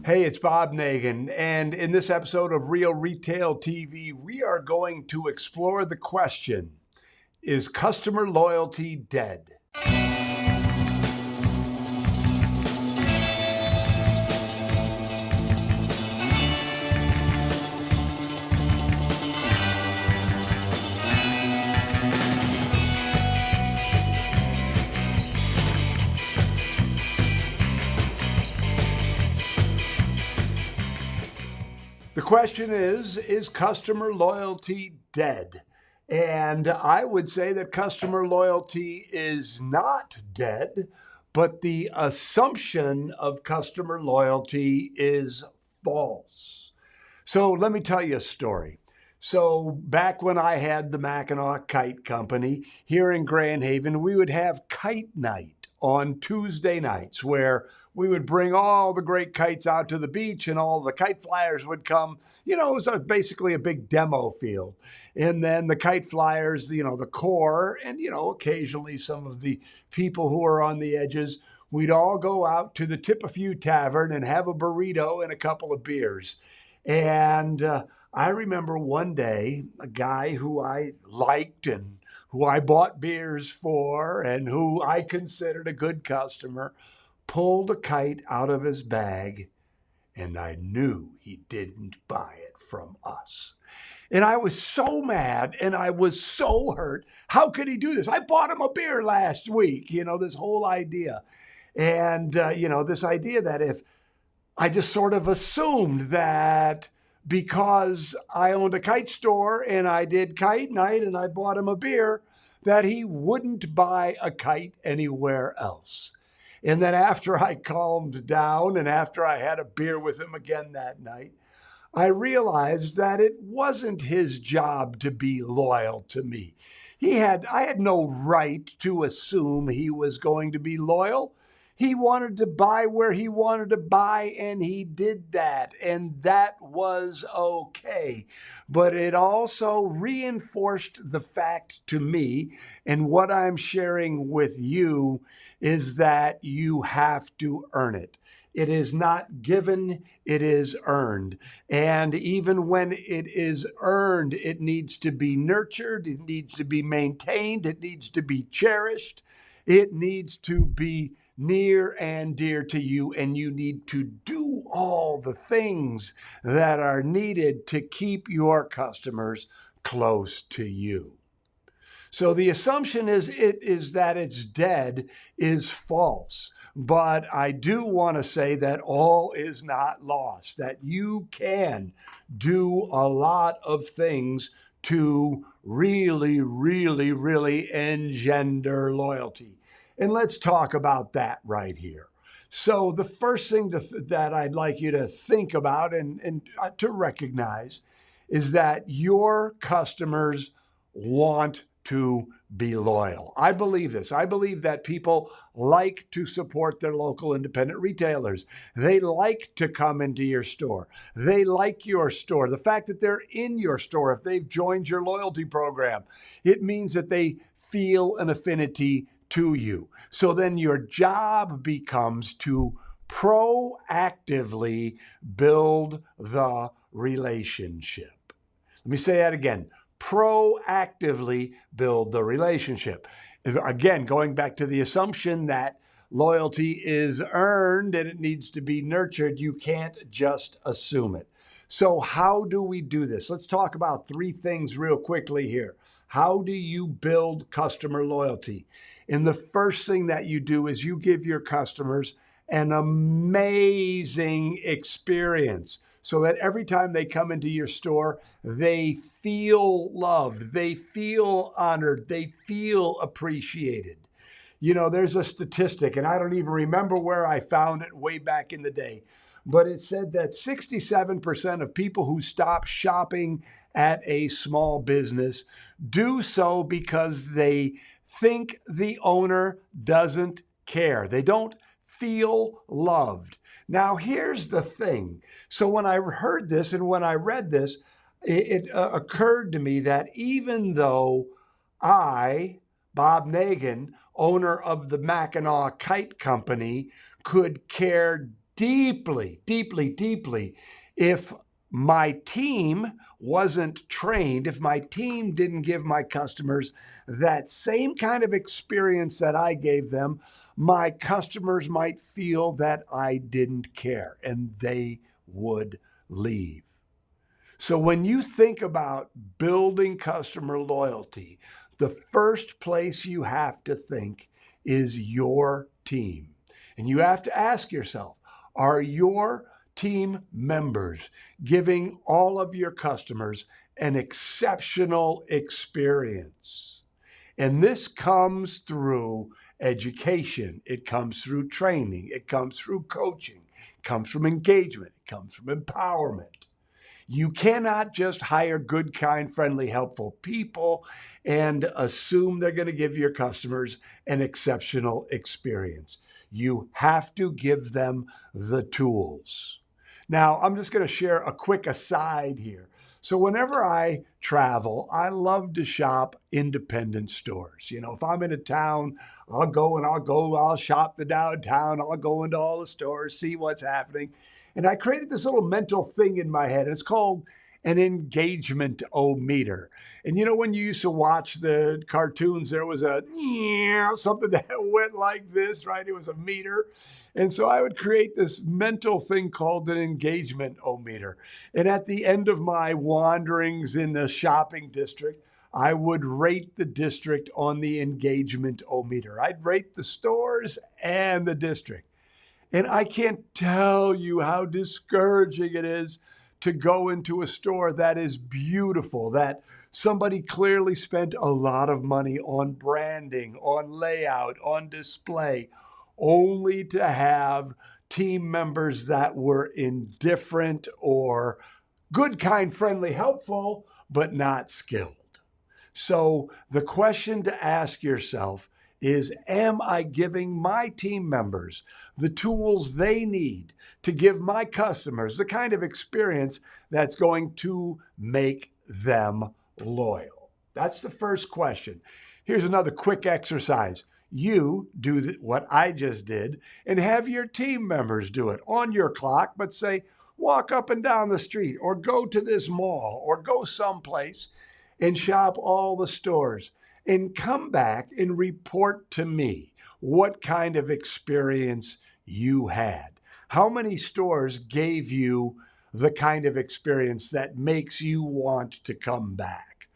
Hey, it's Bob Nagin, and in this episode of Real Retail TV, we are going to explore the question, is customer loyalty dead? The question is customer loyalty dead? And I would say that customer loyalty is not dead, but the assumption of customer loyalty is false. So let me tell you a story. So back when I had the Mackinac Kite Company here in Grand Haven, we would have kite night on Tuesday nights where we would bring all the great kites out to the beach and all the kite flyers would come. It was basically a big demo field. And then the kite flyers, the core, and, occasionally some of the people who are on the edges, we'd all go out to the Tip-A-Few Tavern and have a burrito and a couple of beers. And I remember one day a guy who I liked and who I bought beers for and who I considered a good customer pulled a kite out of his bag, and I knew he didn't buy it from us. And I was so mad and I was so hurt. How could he do this? I bought him a beer last week, this whole idea. And, this idea that if I just sort of assumed that because I owned a kite store and I did kite night and I bought him a beer, that he wouldn't buy a kite anywhere else. And then after I calmed down and after I had a beer with him again that night, I realized that it wasn't his job to be loyal to me. I had no right to assume he was going to be loyal. He wanted to buy where he wanted to buy, and he did that, and that was okay. But it also reinforced the fact to me, and what I'm sharing with you is that you have to earn it. It is not given, it is earned. And even when it is earned, it needs to be nurtured, it needs to be maintained, it needs to be cherished, it needs to be near and dear to you, and you need to do all the things that are needed to keep your customers close to you. So the assumption is that it's dead is false. But I do want to say that all is not lost, that you can do a lot of things to really, really, really engender loyalty. And let's talk about that right here. So the first thing that I'd like you to think about and to recognize is that your customers want to be loyal. I believe this. I believe that people like to support their local independent retailers. They like to come into your store. They like your store. The fact that they're in your store, if they've joined your loyalty program, it means that they feel an affinity to you. So then your job becomes to proactively build the relationship. Let me say that again. Proactively build the relationship. Again, going back to the assumption that loyalty is earned and it needs to be nurtured, you can't just assume it. So how do we do this? Let's talk about three things real quickly here. How do you build customer loyalty? And the first thing that you do is you give your customers an amazing experience so that every time they come into your store, they feel loved, they feel honored, they feel appreciated. There's a statistic, and I don't even remember where I found it way back in the day, but it said that 67% of people who stop shopping at a small business do so because they think the owner doesn't care. They don't feel loved. Now, here's the thing. So when I heard this and when I read this, it occurred to me that even though I, Bob Nagin, owner of the Mackinac Kite Company, could care deeply, deeply, deeply if my team wasn't trained, if my team didn't give my customers that same kind of experience that I gave them, my customers might feel that I didn't care and they would leave. So when you think about building customer loyalty, the first place you have to think is your team. And you have to ask yourself, are your team members giving all of your customers an exceptional experience? And this comes through education. It comes through training. It comes through coaching. It comes from engagement. It comes from empowerment. You cannot just hire good, kind, friendly, helpful people and assume they're going to give your customers an exceptional experience. You have to give them the tools. Now, I'm just going to share a quick aside here. So whenever I travel, I love to shop independent stores. You know, if I'm in a town, I'll shop the downtown, I'll go into all the stores, see what's happening. And I created this little mental thing in my head. And it's called an engagement-o-meter. And you know, when you used to watch the cartoons, there was a something that went like this, right? It was a meter. And so I would create this mental thing called an engagement-o-meter. And at the end of my wanderings in the shopping district, I would rate the district on the engagement-o-meter. I'd rate the stores and the district. And I can't tell you how discouraging it is to go into a store that is beautiful, that somebody clearly spent a lot of money on branding, on layout, on display, only to have team members that were indifferent or good, kind, friendly, helpful, but not skilled. So the question to ask yourself is, am I giving my team members the tools they need to give my customers the kind of experience that's going to make them loyal? That's the first question. Here's another quick exercise. You do what I just did and have your team members do it on your clock, but say, walk up and down the street or go to this mall or go someplace and shop all the stores and come back and report to me what kind of experience you had. How many stores gave you the kind of experience that makes you want to come back?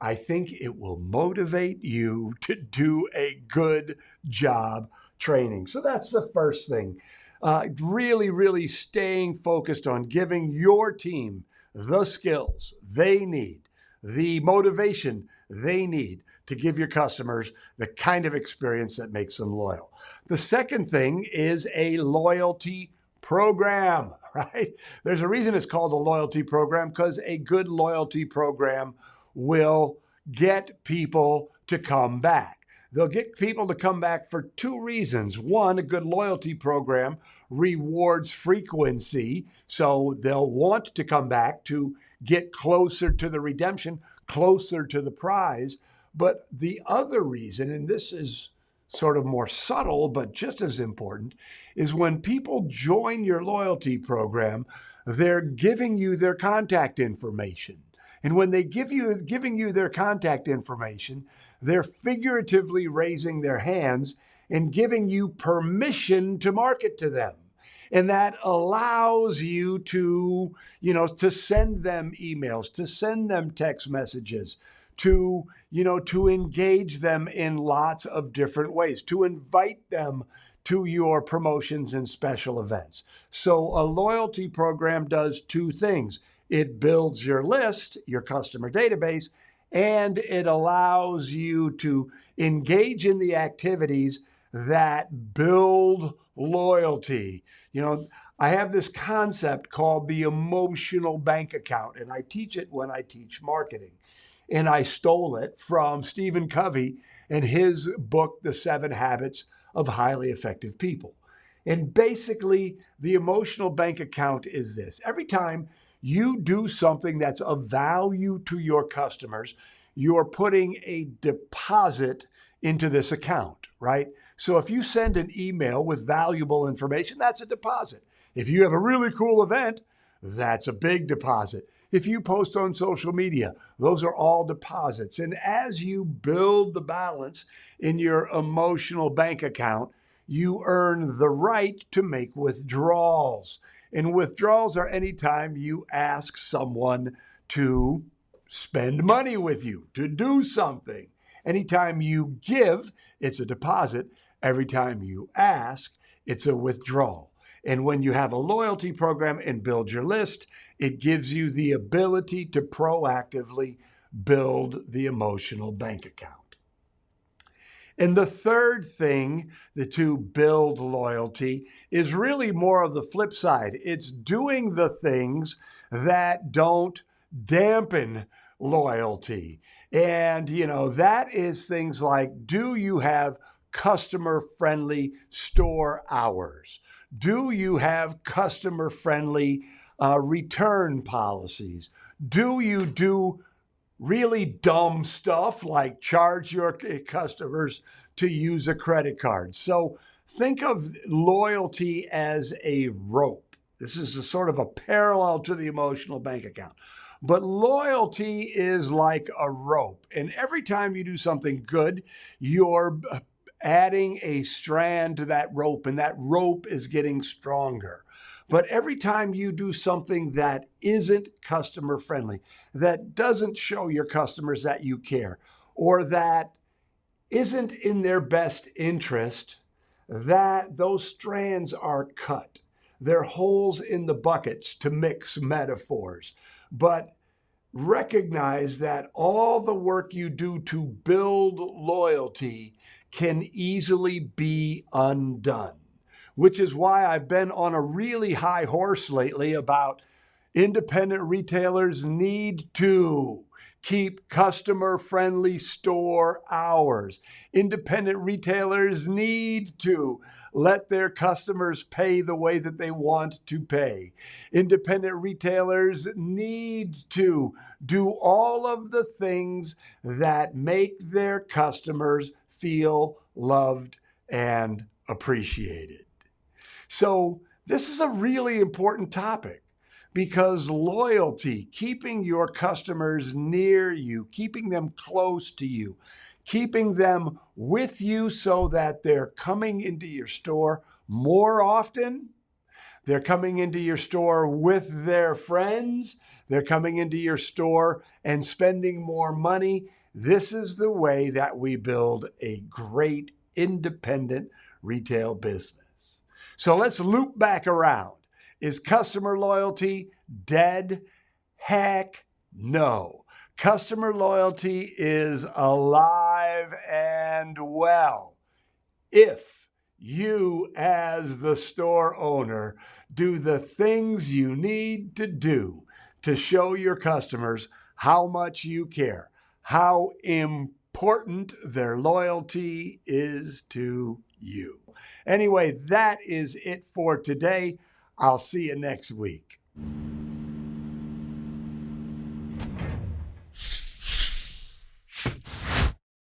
I think it will motivate you to do a good job training. So that's the first thing. Really staying focused on giving your team the skills they need, the motivation they need to give your customers the kind of experience that makes them loyal. The second thing is a loyalty program, right? There's a reason it's called a loyalty program, because a good loyalty program will get people to come back. They'll get people to come back for two reasons. One, a good loyalty program rewards frequency, so they'll want to come back to get closer to the redemption, closer to the prize. But the other reason, and this is sort of more subtle, but just as important, is when people join your loyalty program, they're giving you their contact information. And when they giving you their contact information, they're figuratively raising their hands and giving you permission to market to them. And that allows you to, to send them emails, to send them text messages, to engage them in lots of different ways, to invite them to your promotions and special events. So a loyalty program does two things. It builds your list, your customer database, and it allows you to engage in the activities that build loyalty. I have this concept called the emotional bank account, and I teach it when I teach marketing. And I stole it from Stephen Covey and his book, The 7 Habits of Highly Effective People. And basically, the emotional bank account is this. Every time you do something that's of value to your customers, you're putting a deposit into this account, right? So if you send an email with valuable information, that's a deposit. If you have a really cool event, that's a big deposit. If you post on social media, those are all deposits. And as you build the balance in your emotional bank account, you earn the right to make withdrawals. And withdrawals are anytime you ask someone to spend money with you, to do something. Anytime you give, it's a deposit. Every time you ask, it's a withdrawal. And when you have a loyalty program and build your list, it gives you the ability to proactively build the emotional bank account. And the third thing to build loyalty is really more of the flip side. It's doing the things that don't dampen loyalty. And, that is things like, do you have customer-friendly store hours? Do you have customer-friendly return policies? Do you do really dumb stuff like charge your customers to use a credit card? So think of loyalty as a rope. This is a sort of a parallel to the emotional bank account. But loyalty is like a rope. And every time you do something good, you're adding a strand to that rope, and that rope is getting stronger. But every time you do something that isn't customer friendly, that doesn't show your customers that you care, or that isn't in their best interest, that those strands are cut. They're holes in the buckets, to mix metaphors. But recognize that all the work you do to build loyalty can easily be undone, which is why I've been on a really high horse lately about independent retailers need to keep customer-friendly store hours. Independent retailers need to let their customers pay the way that they want to pay. Independent retailers need to do all of the things that make their customers feel loved and appreciated. So this is a really important topic, because loyalty, keeping your customers near you, keeping them close to you, keeping them with you so that they're coming into your store more often, they're coming into your store with their friends, they're coming into your store and spending more money. This is the way that we build a great independent retail business. So let's loop back around. Is customer loyalty dead? Heck no. Customer loyalty is alive and well if you, as the store owner, do the things you need to do to show your customers how much you care, how important their loyalty is to you. Anyway, that is it for today. I'll see you next week.